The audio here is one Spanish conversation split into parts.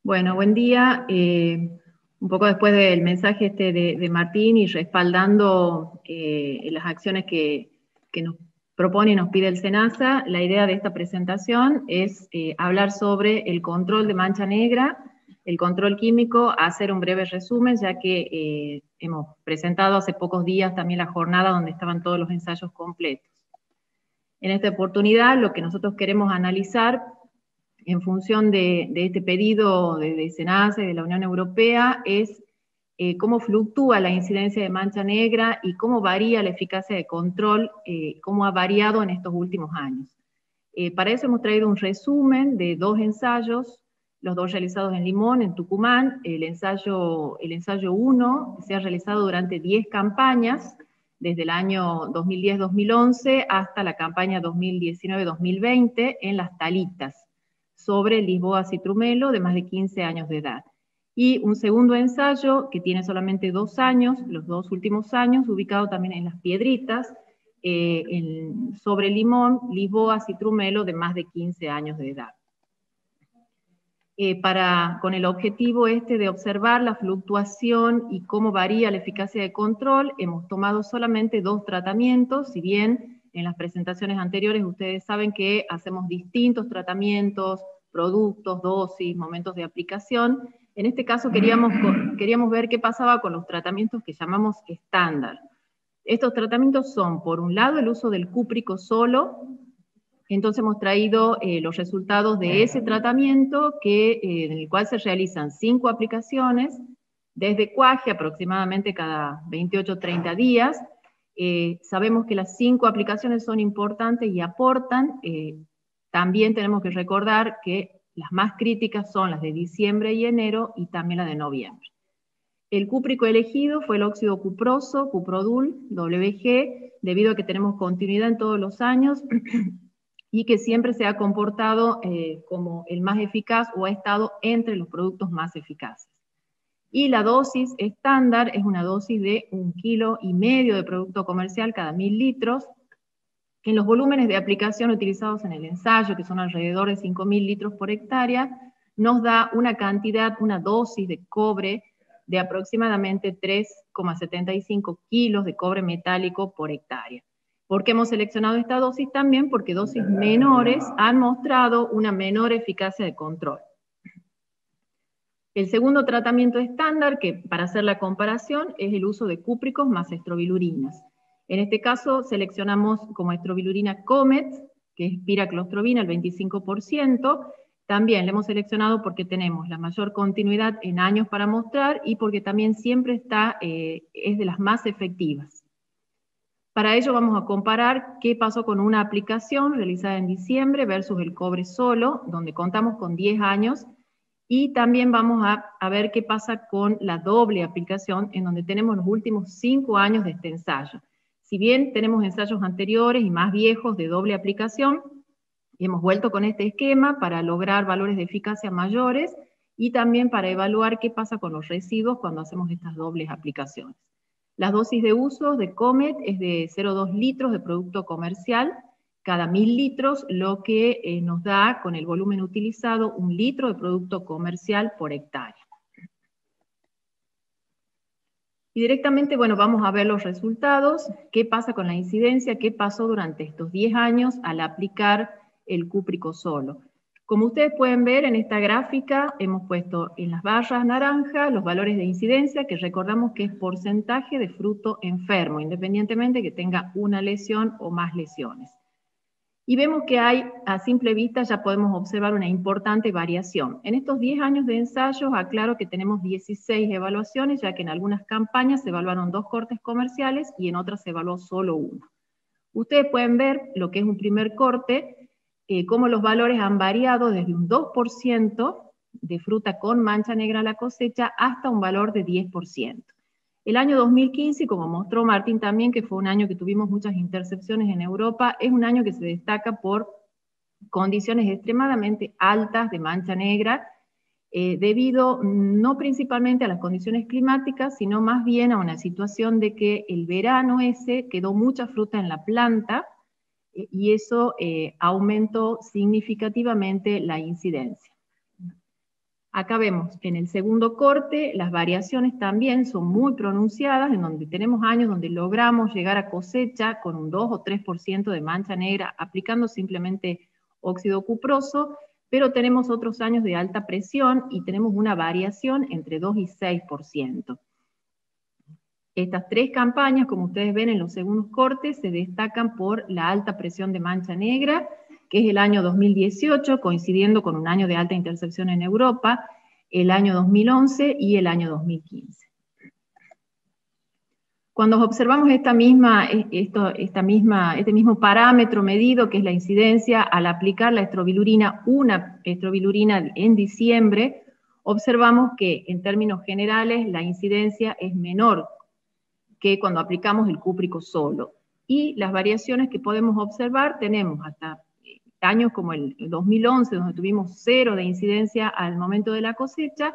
Bueno, buen día. Un poco después del mensaje de Martín y respaldando las acciones que nos propone y nos pide el SENASA, la idea de esta presentación es hablar sobre el control de mancha negra, el control químico, hacer un breve resumen, ya que hemos presentado hace pocos días también la jornada donde estaban todos los ensayos completos. En esta oportunidad, lo que nosotros queremos analizar en función de este pedido de SENASA y de la Unión Europea es cómo fluctúa la incidencia de mancha negra y cómo varía la eficacia de control, cómo ha variado en estos últimos años. Para eso hemos traído un resumen de dos ensayos, los dos realizados en Limón, en Tucumán. El ensayo 1 se ha realizado durante 10 campañas, desde el año 2010-2011 hasta la campaña 2019-2020 en Las Talitas, sobre Lisboa citrumelo de más de 15 años de edad. Y un segundo ensayo que tiene solamente 2 años, los 2 últimos años, ubicado también en Las Piedritas, sobre limón, Lisboa citrumelo de más de 15 años de edad. Con el objetivo de observar la fluctuación y cómo varía la eficacia de control, hemos tomado solamente 2 tratamientos, si bien en las presentaciones anteriores ustedes saben que hacemos distintos tratamientos, productos, dosis, momentos de aplicación. En este caso queríamos ver qué pasaba con los tratamientos que llamamos estándar. Estos tratamientos son, por un lado, el uso del cúprico solo. Entonces hemos traído los resultados de ese tratamiento, en el cual se realizan 5 aplicaciones, desde cuaje aproximadamente cada 28-30 días. Sabemos que las 5 aplicaciones son importantes y aportan. También tenemos que recordar que las más críticas son las de diciembre y enero, y también la de noviembre. El cúprico elegido fue el óxido cuproso, Cuprodul, WG, debido a que tenemos continuidad en todos los años, y que siempre se ha comportado como el más eficaz o ha estado entre los productos más eficaces. Y la dosis estándar es una dosis de 1,5 kilos de producto comercial cada 1000 litros. En los volúmenes de aplicación utilizados en el ensayo, que son alrededor de 5.000 litros por hectárea, nos da una dosis de cobre de aproximadamente 3,75 kilos de cobre metálico por hectárea. ¿Por qué hemos seleccionado esta dosis? También porque dosis menores han mostrado una menor eficacia de control. El segundo tratamiento estándar, que para hacer la comparación, es el uso de cúpricos más estrobilurinas. En este caso seleccionamos como estrobilurina Comet, que es piraclostrobina, el 25%. También la hemos seleccionado porque tenemos la mayor continuidad en años para mostrar, y porque también siempre es de las más efectivas. Para ello vamos a comparar qué pasó con una aplicación realizada en diciembre versus el cobre solo, donde contamos con 10 años, y también vamos a ver qué pasa con la doble aplicación, en donde tenemos los últimos 5 años de este ensayo. Si bien tenemos ensayos anteriores y más viejos de doble aplicación, hemos vuelto con este esquema para lograr valores de eficacia mayores, y también para evaluar qué pasa con los residuos cuando hacemos estas dobles aplicaciones. Las dosis de uso de Comet es de 0,2 litros de producto comercial cada 1000 litros, lo que nos da, con el volumen utilizado, 1 litro de producto comercial por hectárea. Y directamente, bueno, vamos a ver los resultados, qué pasa con la incidencia, qué pasó durante estos 10 años al aplicar el cúprico solo. Como ustedes pueden ver en esta gráfica, hemos puesto en las barras naranja los valores de incidencia, que recordamos que es porcentaje de fruto enfermo, independientemente que tenga una lesión o más lesiones. Y vemos que a simple vista ya podemos observar una importante variación. En estos 10 años de ensayos, aclaro que tenemos 16 evaluaciones, ya que en algunas campañas se evaluaron 2 cortes comerciales y en otras se evaluó solo 1. Ustedes pueden ver lo que es un primer corte, cómo los valores han variado desde un 2% de fruta con mancha negra a la cosecha hasta un valor de 10%. El año 2015, como mostró Martín también, que fue un año que tuvimos muchas intercepciones en Europa, es un año que se destaca por condiciones extremadamente altas de mancha negra, debido no principalmente a las condiciones climáticas, sino más bien a una situación de que el verano quedó mucha fruta en la planta, y eso aumentó significativamente la incidencia. Acá vemos en el segundo corte las variaciones también son muy pronunciadas, en donde tenemos años donde logramos llegar a cosecha con un 2 o 3% de mancha negra aplicando simplemente óxido cuproso, pero tenemos otros años de alta presión y tenemos una variación entre 2 y 6%. Estas tres campañas, como ustedes ven en los segundos cortes, se destacan por la alta presión de mancha negra, que es el año 2018, coincidiendo con un año de alta intercepción en Europa, el año 2011 y el año 2015. Cuando observamos este mismo parámetro medido, que es la incidencia, al aplicar la estrobilurina, una estrobilurina en diciembre, observamos que en términos generales la incidencia es menor que cuando aplicamos el cúprico solo. Y las variaciones que podemos observar, tenemos hasta años como el 2011, donde tuvimos 0 de incidencia al momento de la cosecha,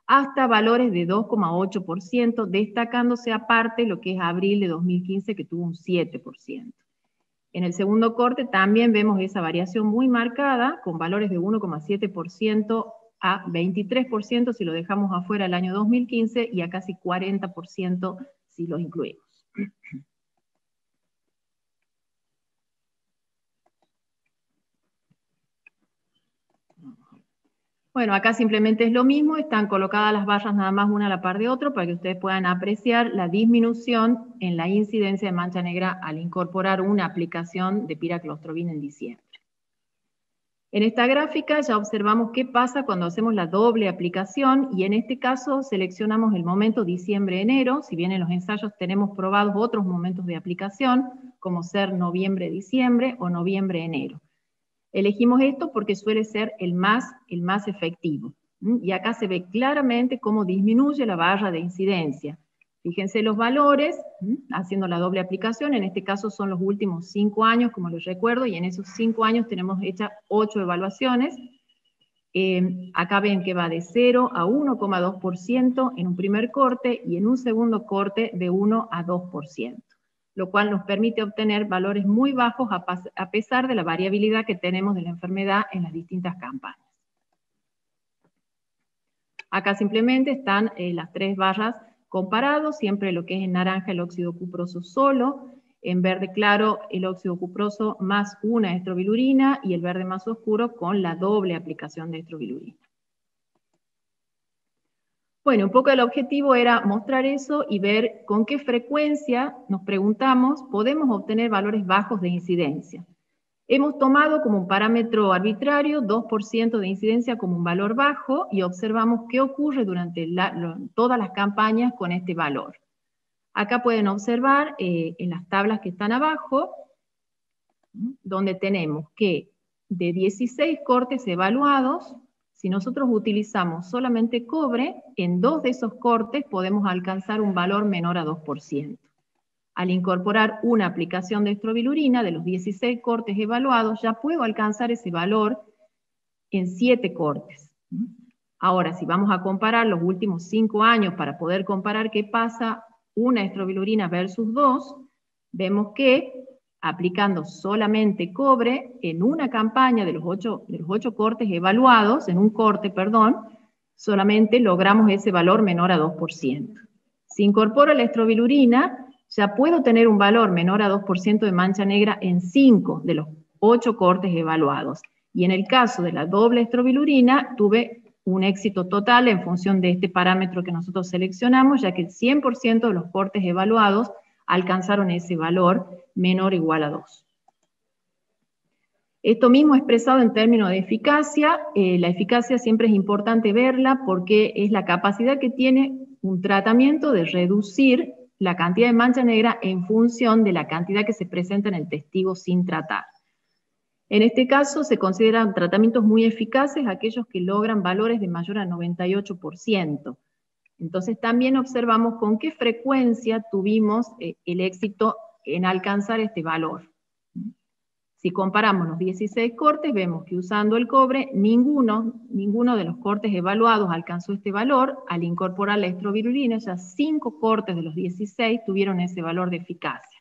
hasta valores de 2,8%, destacándose aparte lo que es abril de 2015, que tuvo un 7%. En el segundo corte también vemos esa variación muy marcada, con valores de 1,7% a 23% si lo dejamos afuera el año 2015, y a casi 40% si los incluimos. Bueno, acá simplemente es lo mismo, están colocadas las barras nada más una a la par de otra para que ustedes puedan apreciar la disminución en la incidencia de mancha negra al incorporar una aplicación de piraclostrobin en diciembre. En esta gráfica ya observamos qué pasa cuando hacemos la doble aplicación, y en este caso seleccionamos el momento diciembre-enero, si bien en los ensayos tenemos probados otros momentos de aplicación, como ser noviembre-diciembre o noviembre-enero. Elegimos esto porque suele ser el más efectivo. Y acá se ve claramente cómo disminuye la barra de incidencia. Fíjense los valores, haciendo la doble aplicación, en este caso son los últimos 5 años, como les recuerdo, y en esos 5 años tenemos hechas 8 evaluaciones. Acá ven que va de 0 a 1,2% en un primer corte, y en un segundo corte de 1 a 2%. Lo cual nos permite obtener valores muy bajos a pesar de la variabilidad que tenemos de la enfermedad en las distintas campañas. Acá simplemente están las tres barras comparados, siempre lo que es en naranja el óxido cuproso solo, en verde claro el óxido cuproso más una estrobilurina, y el verde más oscuro con la doble aplicación de estrobilurina. Bueno, un poco el objetivo era mostrar eso y ver con qué frecuencia, nos preguntamos, podemos obtener valores bajos de incidencia. Hemos tomado como un parámetro arbitrario 2% de incidencia como un valor bajo, y observamos qué ocurre durante todas las campañas con este valor. Acá pueden observar en las tablas que están abajo, donde tenemos que de 16 cortes evaluados, si nosotros utilizamos solamente cobre, en 2 de esos cortes podemos alcanzar un valor menor a 2%. Al incorporar una aplicación de estrobilurina, de los 16 cortes evaluados, ya puedo alcanzar ese valor en 7 cortes. Ahora, si vamos a comparar los últimos 5 años para poder comparar qué pasa una estrobilurina versus 2, vemos que aplicando solamente cobre en una campaña de los 8 cortes evaluados, en un corte, perdón, solamente logramos ese valor menor a 2%. Si incorporo la estrobilurina, ya puedo tener un valor menor a 2% de mancha negra en 5 de los 8 cortes evaluados. Y en el caso de la doble estrobilurina, tuve un éxito total en función de este parámetro que nosotros seleccionamos, ya que el 100% de los cortes evaluados alcanzaron ese valor menor o igual a 2. Esto mismo expresado en términos de eficacia, la eficacia siempre es importante verla porque es la capacidad que tiene un tratamiento de reducir la cantidad de mancha negra en función de la cantidad que se presenta en el testigo sin tratar. En este caso se consideran tratamientos muy eficaces aquellos que logran valores de mayor a 98%. Entonces también observamos con qué frecuencia tuvimos el éxito en alcanzar este valor. Si comparamos los 16 cortes, vemos que usando el cobre, ninguno de los cortes evaluados alcanzó este valor. Al incorporar la estrobilurina, ya 5 cortes de los 16 tuvieron ese valor de eficacia.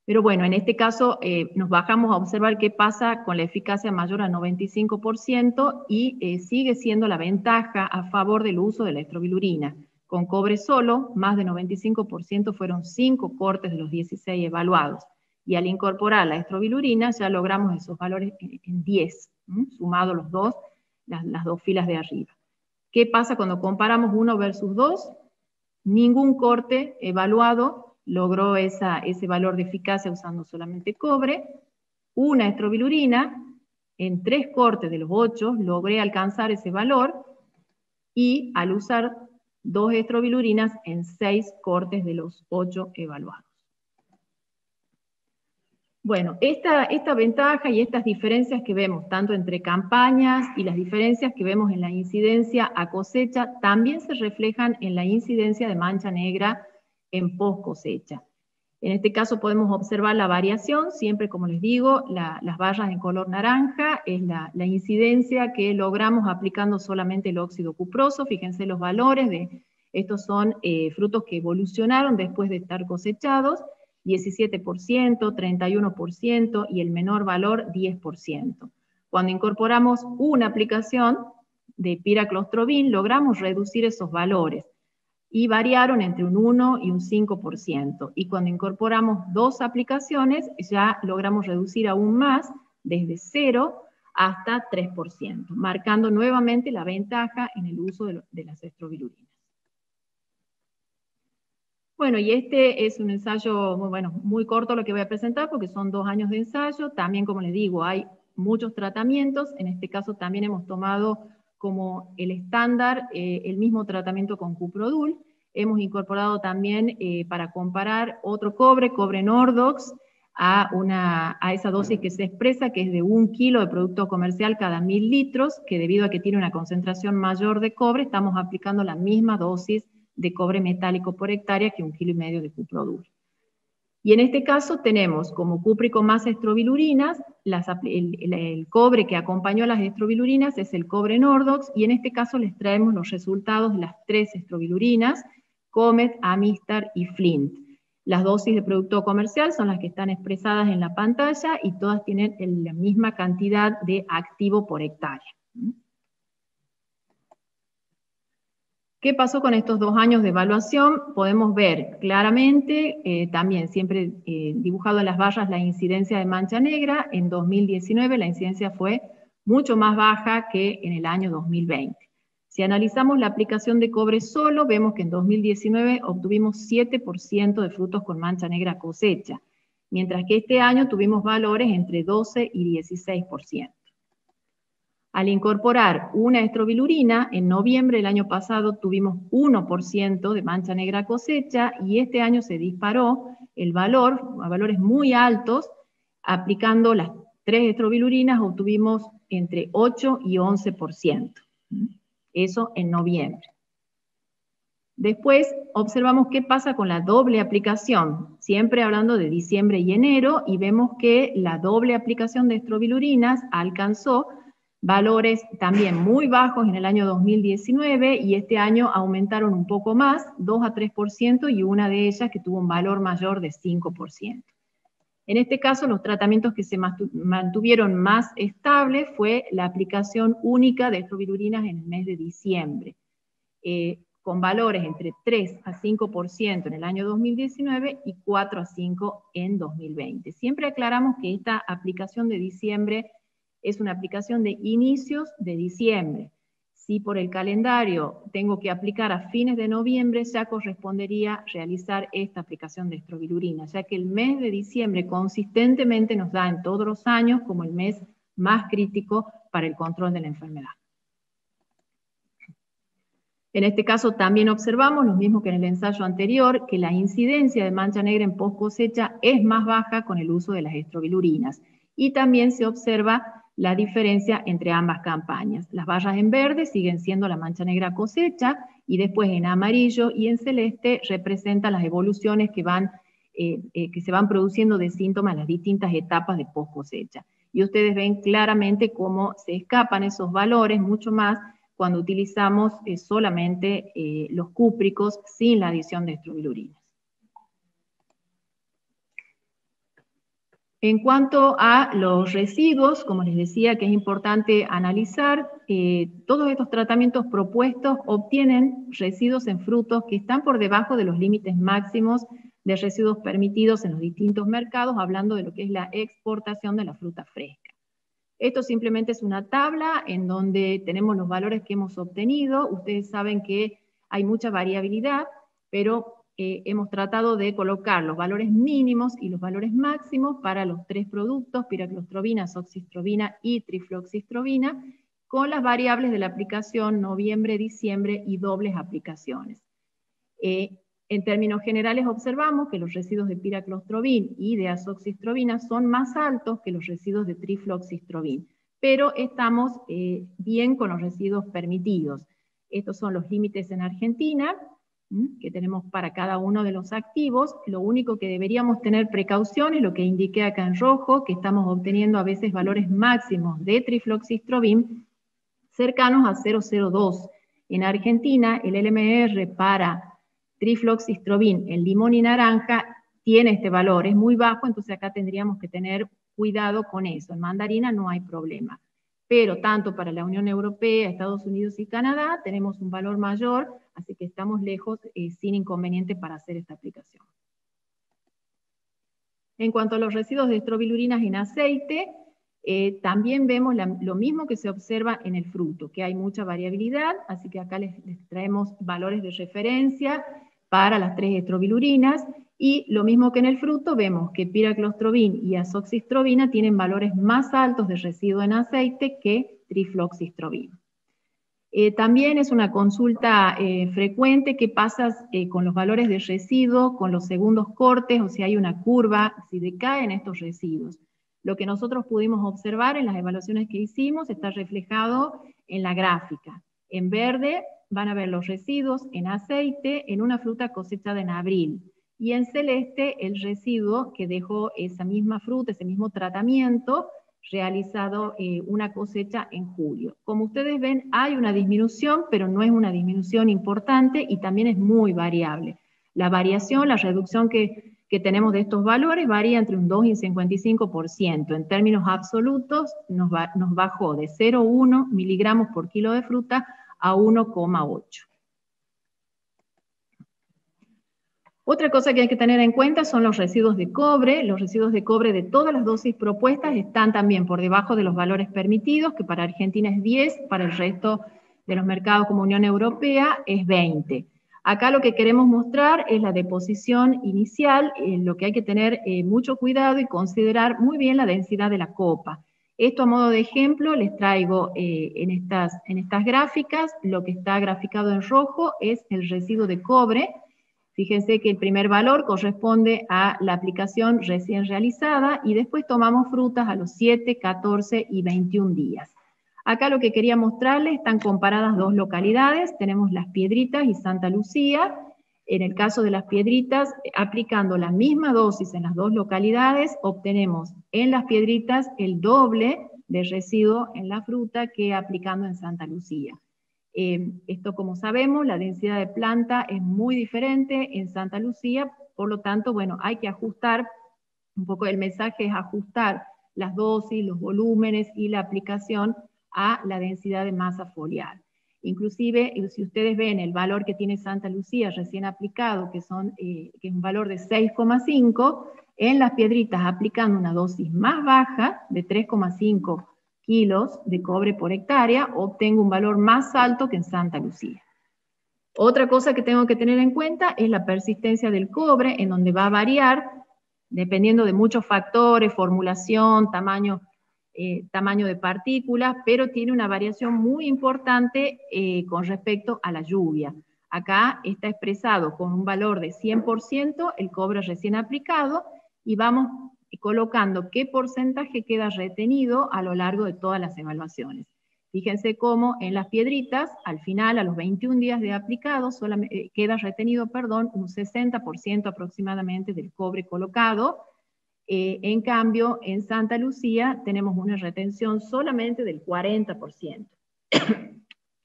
Pero bueno, en este caso nos bajamos a observar qué pasa con la eficacia mayor a 95% y sigue siendo la ventaja a favor del uso de la estrobilurina. Con cobre solo, más de 95% fueron 5 cortes de los 16 evaluados. Y al incorporar la estrobilurina ya logramos esos valores en 10, sumado los dos, las dos filas de arriba. ¿Qué pasa cuando comparamos 1 versus 2? Ningún corte evaluado logró ese valor de eficacia usando solamente cobre. Una estrobilurina, en 3 cortes de los 8 logré alcanzar ese valor, y al usar 2 estrobilurinas en 6 cortes de los 8 evaluados. Bueno, esta ventaja y estas diferencias que vemos tanto entre campañas y las diferencias que vemos en la incidencia a cosecha también se reflejan en la incidencia de mancha negra en post cosecha. En este caso podemos observar la variación, siempre como les digo, las barras en color naranja es la incidencia que logramos aplicando solamente el óxido cuproso. Fíjense los valores estos son frutos que evolucionaron después de estar cosechados, 17%, 31% y el menor valor 10%. Cuando incorporamos una aplicación de piraclostrobin logramos reducir esos valores y variaron entre un 1 y un 5%. Y cuando incorporamos 2 aplicaciones ya logramos reducir aún más, desde 0 hasta 3%, marcando nuevamente la ventaja en el uso de las estrobilurinas. Bueno, y este es un ensayo muy corto lo que voy a presentar porque son 2 años de ensayo. También, como les digo, hay muchos tratamientos. En este caso también hemos tomado como el estándar el mismo tratamiento con Cuprodul. Hemos incorporado también para comparar otro cobre Nordox, a esa dosis que se expresa, que es de 1 kilo de producto comercial cada 1000 litros, que debido a que tiene una concentración mayor de cobre, estamos aplicando la misma dosis de cobre metálico por hectárea que 1,5 kg de Cuprodul. Y en este caso tenemos como cúprico más estrobilurinas, el cobre que acompañó a las estrobilurinas es el cobre Nordox, y en este caso les traemos los resultados de las 3 estrobilurinas, Comet, Amistar y Flint. Las dosis de producto comercial son las que están expresadas en la pantalla y todas tienen la misma cantidad de activo por hectárea. ¿Qué pasó con estos 2 años de evaluación? Podemos ver claramente, también siempre dibujado en las barras, la incidencia de mancha negra. En 2019 la incidencia fue mucho más baja que en el año 2020. Si analizamos la aplicación de cobre solo, vemos que en 2019 obtuvimos 7% de frutos con mancha negra cosecha, mientras que este año tuvimos valores entre 12 y 16%. Al incorporar una estrobilurina, en noviembre del año pasado tuvimos 1% de mancha negra cosecha, y este año se disparó el valor a valores muy altos. Aplicando las 3 estrobilurinas obtuvimos entre 8 y 11%. Eso en noviembre. Después observamos qué pasa con la doble aplicación, siempre hablando de diciembre y enero, y vemos que la doble aplicación de estrobilurinas alcanzó valores también muy bajos en el año 2019, y este año aumentaron un poco más, 2 a 3%, y una de ellas que tuvo un valor mayor de 5%. En este caso, los tratamientos que se mantuvieron más estables fue la aplicación única de estrobilurinas en el mes de diciembre, con valores entre 3 a 5% en el año 2019 y 4 a 5% en 2020. Siempre aclaramos que esta aplicación de diciembre es una aplicación de inicios de diciembre. Si por el calendario tengo que aplicar a fines de noviembre, ya correspondería realizar esta aplicación de estrobilurina, ya que el mes de diciembre consistentemente nos da en todos los años como el mes más crítico para el control de la enfermedad. En este caso también observamos, lo mismo que en el ensayo anterior, que la incidencia de mancha negra en post cosecha es más baja con el uso de las estrobilurinas. Y también se observa la diferencia entre ambas campañas. Las barras en verde siguen siendo la mancha negra cosecha, y después en amarillo y en celeste representan las evoluciones que se van produciendo de síntomas en las distintas etapas de post cosecha. Y ustedes ven claramente cómo se escapan esos valores mucho más cuando utilizamos solamente los cúpricos sin la adición de estrobilurinas. En cuanto a los residuos, como les decía que es importante analizar, todos estos tratamientos propuestos obtienen residuos en frutos que están por debajo de los límites máximos de residuos permitidos en los distintos mercados, hablando de lo que es la exportación de la fruta fresca. Esto simplemente es una tabla en donde tenemos los valores que hemos obtenido. Ustedes saben que hay mucha variabilidad, pero hemos tratado de colocar los valores mínimos y los valores máximos para los tres productos, piraclostrobina, azoxystrobina y trifloxystrobina, con las variables de la aplicación noviembre, diciembre y dobles aplicaciones. En términos generales observamos que los residuos de piraclostrobin y de azoxystrobina son más altos que los residuos de trifloxystrobin, pero estamos bien con los residuos permitidos. Estos son los límites en Argentina, que tenemos para cada uno de los activos. Lo único que deberíamos tener precaución es lo que indiqué acá en rojo, que estamos obteniendo a veces valores máximos de trifloxystrobin cercanos a 0,02. En Argentina, el LMR para trifloxystrobin en limón y naranja tiene este valor, es muy bajo, entonces acá tendríamos que tener cuidado con eso. En mandarina no hay problema. Pero tanto para la Unión Europea, Estados Unidos y Canadá tenemos un valor mayor, así que estamos lejos sin inconveniente para hacer esta aplicación. En cuanto a los residuos de estrobilurinas en aceite, también vemos lo mismo que se observa en el fruto, que hay mucha variabilidad, así que acá les traemos valores de referencia para las tres estrobilurinas, y lo mismo que en el fruto, vemos que piraclostrobin y azoxystrobina tienen valores más altos de residuo en aceite que trifloxystrobin. También es una consulta frecuente qué pasa con los valores de residuo, con los segundos cortes, o si hay una curva, si decaen estos residuos. Lo que nosotros pudimos observar en las evaluaciones que hicimos está reflejado en la gráfica. En verde van a ver los residuos en aceite en una fruta cosechada en abril, y en celeste el residuo que dejó esa misma fruta, ese mismo tratamiento, realizado una cosecha en julio. Como ustedes ven, hay una disminución, pero no es una disminución importante y también es muy variable. La variación, la reducción que tenemos de estos valores varía entre un 2 y un 55%. En términos absolutos, nos bajó de 0,1 miligramos por kilo de fruta a 1,8. Otra cosa que hay que tener en cuenta son los residuos de cobre. Los residuos de cobre de todas las dosis propuestas están también por debajo de los valores permitidos, que para Argentina es 10, para el resto de los mercados como Unión Europea es 20. Acá lo que queremos mostrar es la deposición inicial, lo que hay que tener mucho cuidado y considerar muy bien la densidad de la copa. Esto a modo de ejemplo les traigo en estas gráficas. Lo que está graficado en rojo es el residuo de cobre. Fíjense que el primer valor corresponde a la aplicación recién realizada y después tomamos frutas a los 7, 14 y 21 días. Acá lo que quería mostrarles, están comparadas dos localidades, tenemos Las Piedritas y Santa Lucía. En el caso de Las Piedritas, aplicando la misma dosis en las dos localidades, obtenemos en Las Piedritas el doble de residuo en la fruta que aplicando en Santa Lucía. Esto, como sabemos, la densidad de planta es muy diferente en Santa Lucía, por lo tanto, bueno, hay que ajustar, un poco el mensaje es ajustar las dosis, los volúmenes y la aplicación a la densidad de masa foliar. Inclusive, si ustedes ven el valor que tiene Santa Lucía recién aplicado, que es un valor de 6,5, en Las Piedritas aplicando una dosis más baja de 3,5 kilos de cobre por hectárea, obtengo un valor más alto que en Santa Lucía. Otra cosa que tengo que tener en cuenta es la persistencia del cobre, en donde va a variar dependiendo de muchos factores, formulación, tamaño de partículas, pero tiene una variación muy importante con respecto a la lluvia. Acá está expresado con un valor de 100% el cobre recién aplicado, y vamos colocando qué porcentaje queda retenido a lo largo de todas las evaluaciones. Fíjense cómo en Las Piedritas, al final, a los 21 días de aplicado, queda retenido, un 60% aproximadamente del cobre colocado. En cambio, en Santa Lucía tenemos una retención solamente del 40%,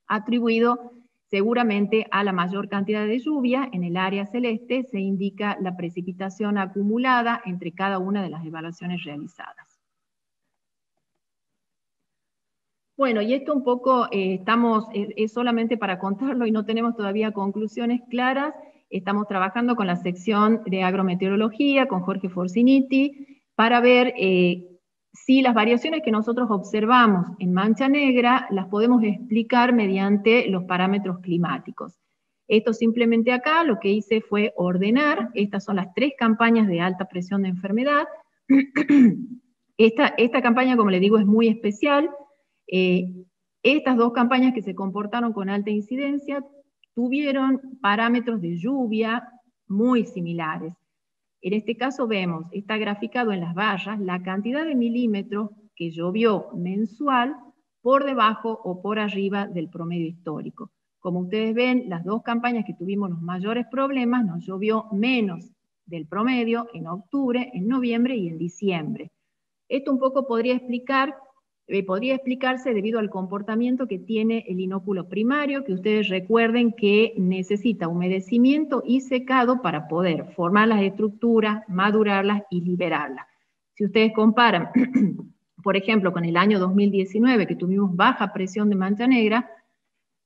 atribuido Seguramente a la mayor cantidad de lluvia, en el área celeste se indica la precipitación acumulada entre cada una de las evaluaciones realizadas. Bueno, y esto un poco es solamente para contarlo y no tenemos todavía conclusiones claras. Estamos trabajando con la sección de agrometeorología, con Jorge Forciniti, para ver si las variaciones que nosotros observamos en Mancha Negra las podemos explicar mediante los parámetros climáticos. Esto simplemente acá lo que hice fue ordenar, estas son las 3 campañas de alta presión de enfermedad. Esta campaña, como les digo, es muy especial. Estas 2 campañas que se comportaron con alta incidencia tuvieron parámetros de lluvia muy similares. En este caso vemos, está graficado en las barras, la cantidad de milímetros que llovió mensual por debajo o por arriba del promedio histórico. Como ustedes ven, las 2 campañas que tuvimos los mayores problemas, nos llovió menos del promedio en octubre, en noviembre y en diciembre. Esto un poco podría explicarse debido al comportamiento que tiene el inóculo primario, que ustedes recuerden que necesita humedecimiento y secado para poder formar las estructuras, madurarlas y liberarlas. Si ustedes comparan, por ejemplo, con el año 2019, que tuvimos baja presión de mancha negra,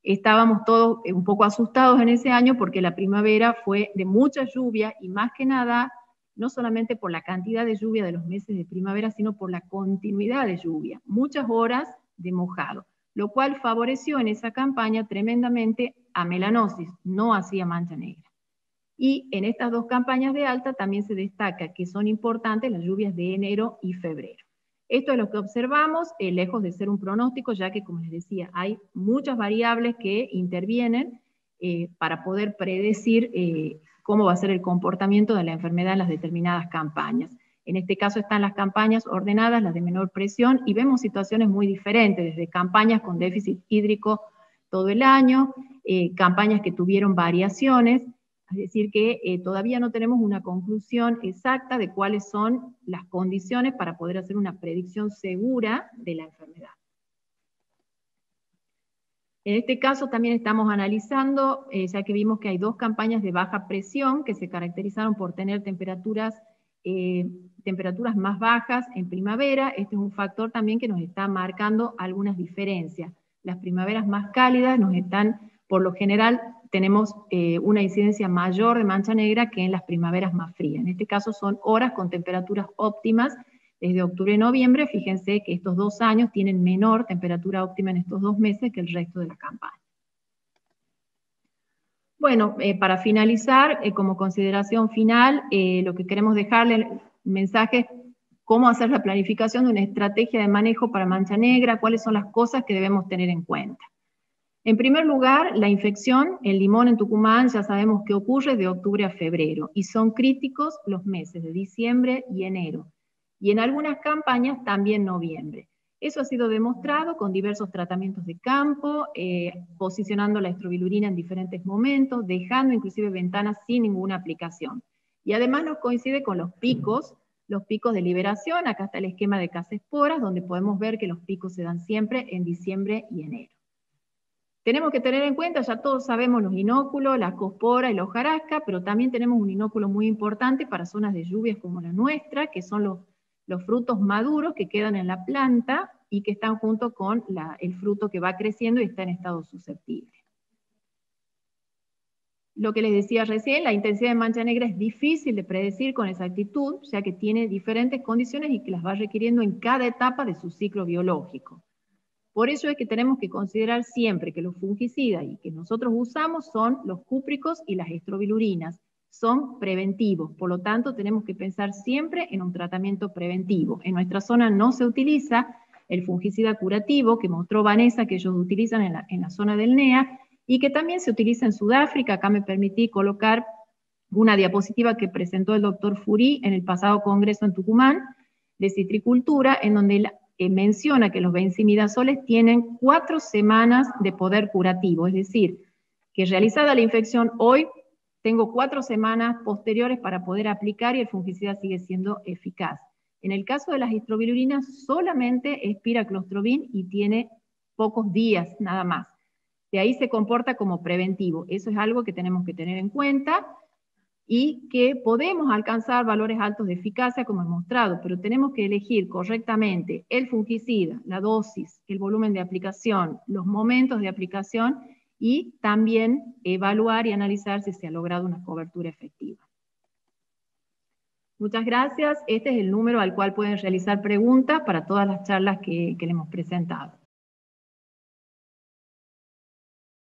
estábamos todos un poco asustados en ese año porque la primavera fue de mucha lluvia y más que nada no solamente por la cantidad de lluvia de los meses de primavera, sino por la continuidad de lluvia, muchas horas de mojado, lo cual favoreció en esa campaña tremendamente a melanosis, no hacía mancha negra. Y en estas 2 campañas de alta también se destaca que son importantes las lluvias de enero y febrero. Esto es lo que observamos, lejos de ser un pronóstico, ya que, como les decía, hay muchas variables que intervienen para poder predecir cómo va a ser el comportamiento de la enfermedad en las determinadas campañas. En este caso están las campañas ordenadas, las de menor presión, y vemos situaciones muy diferentes, desde campañas con déficit hídrico todo el año, campañas que tuvieron variaciones, es decir que todavía no tenemos una conclusión exacta de cuáles son las condiciones para poder hacer una predicción segura de la enfermedad. En este caso también estamos analizando, ya que vimos que hay 2 campañas de baja presión que se caracterizaron por tener temperaturas más bajas en primavera. Este es un factor también que nos está marcando algunas diferencias. Las primaveras más cálidas nos están, por lo general, tenemos una incidencia mayor de mancha negra que en las primaveras más frías. En este caso son horas con temperaturas óptimas desde octubre y noviembre. Fíjense que estos 2 años tienen menor temperatura óptima en estos 2 meses que el resto de la campaña. Bueno, para finalizar, como consideración final, lo que queremos dejarle el mensaje es cómo hacer la planificación de una estrategia de manejo para mancha negra, cuáles son las cosas que debemos tener en cuenta. En primer lugar, la infección, el limón en Tucumán, ya sabemos que ocurre de octubre a febrero, y son críticos los meses de diciembre y enero, y en algunas campañas también noviembre. Eso ha sido demostrado con diversos tratamientos de campo, posicionando la estrobilurina en diferentes momentos, dejando inclusive ventanas sin ninguna aplicación. Y además nos coincide con los picos de liberación. Acá está el esquema de casesporas, donde podemos ver que los picos se dan siempre en diciembre y enero. Tenemos que tener en cuenta, ya todos sabemos los inóculos, la ascospora y la hojarasca, pero también tenemos un inóculo muy importante para zonas de lluvias como la nuestra, que son los frutos maduros que quedan en la planta y que están junto con el fruto que va creciendo y está en estado susceptible. Lo que les decía recién, la intensidad de mancha negra es difícil de predecir con exactitud, ya que tiene diferentes condiciones y que las va requiriendo en cada etapa de su ciclo biológico. Por eso es que tenemos que considerar siempre que los fungicidas y que nosotros usamos son los cúpricos y las estrobilurinas. Son preventivos, por lo tanto tenemos que pensar siempre en un tratamiento preventivo. En nuestra zona no se utiliza el fungicida curativo que mostró Vanessa que ellos utilizan en la zona del NEA y que también se utiliza en Sudáfrica. Acá me permití colocar una diapositiva que presentó el doctor Furí en el pasado congreso en Tucumán de citricultura, en donde menciona que los benzimidazoles tienen 4 semanas de poder curativo, es decir, que realizada la infección hoy, tengo 4 semanas posteriores para poder aplicar y el fungicida sigue siendo eficaz. En el caso de las estrobilurinas, solamente es piraclostrobin y tiene pocos días nada más. de ahí se comporta como preventivo. Eso es algo que tenemos que tener en cuenta, y que podemos alcanzar valores altos de eficacia, como he mostrado, pero tenemos que elegir correctamente el fungicida, la dosis, el volumen de aplicación, los momentos de aplicación, y también evaluar y analizar si se ha logrado una cobertura efectiva. Muchas gracias. Este es el número al cual pueden realizar preguntas para todas las charlas que le hemos presentado.